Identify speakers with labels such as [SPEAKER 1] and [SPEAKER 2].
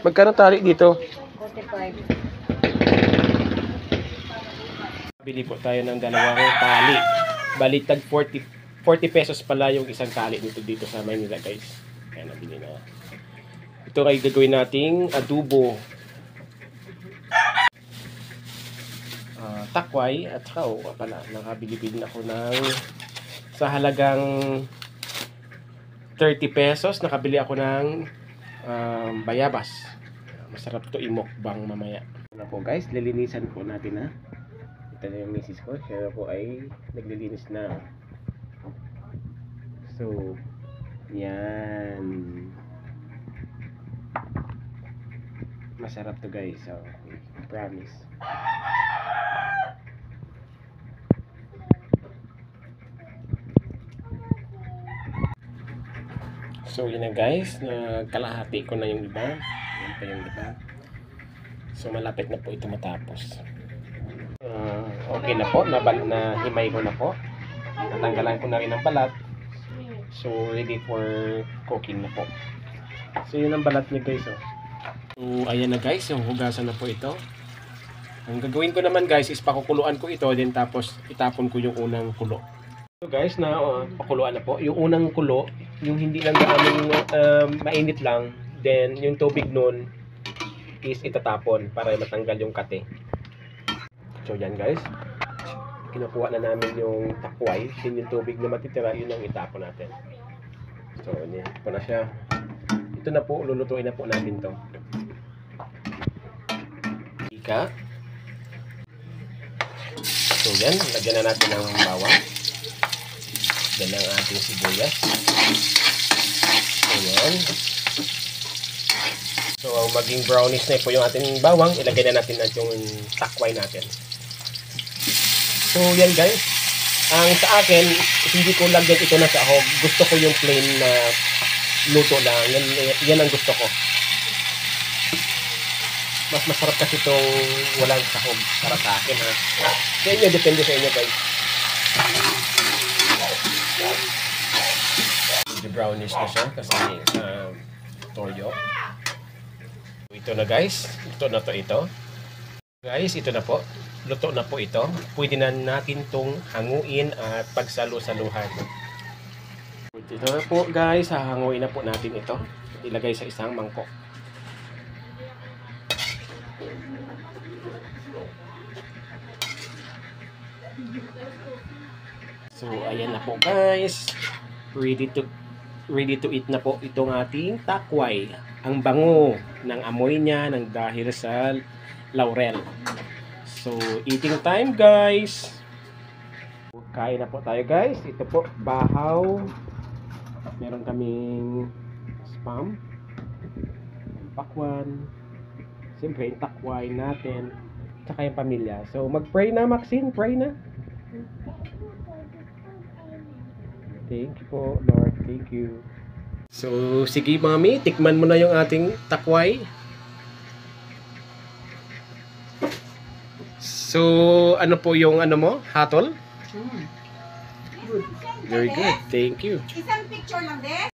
[SPEAKER 1] Magkano tali dito?
[SPEAKER 2] 45.
[SPEAKER 1] Bili po tayo ng dalawang tali. Balitag 40 pesos pala yung isang tali dito sa Maynila, guys. Kaya nabili na. Ito ay gagawin nating adobo. Takway at saka pala nakabili-bili ako ng sa halagang 30 pesos nakabili ako ng bayabas. Masarap to imukbang mamaya. Na po guys, lilinisan po natin ha. Ito na yung misis ko, siya po ay naglilinis na. So yan, masarap to guys, so promise. So yun na guys, kalahati ko na yung iba. Yan pa yung iba. So malapit na po ito matapos. Okay na po, na himay ko na po. Natanggalan ko na rin ang balat. So ready for cooking na po. So yun ang balat niya guys. So ayan na guys, yung hugasan na po ito. Ang gagawin ko naman guys is pakukuluan ko ito, then tapos itapon ko yung unang kulo. So guys, na pakuluan na po. Yung unang kulo, yung hindi lang gaano mainit lang, then yung tubig nun is itatapon para matanggal yung kate. So yan guys, kinukuha na namin yung takway, then yung tubig na matitira, yun ang itapon natin. So yan po na siya. Ito na po, lulutuin na po natin to. Ika. So yan, lagyan na natin ng bawang. Yan ang ating sibuyas. Ayan. So, maging brownish na po yung ating bawang. Ilagay na natin yung takway natin. So, yan guys. Ang sa akin, hindi ko lagyan ito na sahog. Gusto ko yung plain na luto lang. Yan ang gusto ko. Mas masarap kasi itong walang sahog para sa akin ha. Sa inyo, depende sa inyo guys. Brownish na siya kasi toyo. Ito na guys, ito na ito. Guys, ito na po. Luto na po ito. Pwede na natin tong hanguin at pagsalo-saluhan. Ito na po guys, hahanguin na po natin ito. Ilagay sa isang mangkok. So ayan na po guys. Ready to eat na po itong ating takway. Ang bango ng amoy niya ng dahil sa laurel. So, eating time guys. Kain na po tayo guys. Ito po, bahaw. Meron kaming spam. Pakwan. Siyempre, yung takway natin. Tsaka yung pamilya. So, mag-pray na Maxine. Pray na. Thank you po, Lord. Thank you. So, sige mami, tikman mo na yung ating takway. So, ano po yung ano mo? Hatol?
[SPEAKER 2] Good.
[SPEAKER 1] Very good. Thank you.
[SPEAKER 2] Isang picture lang din.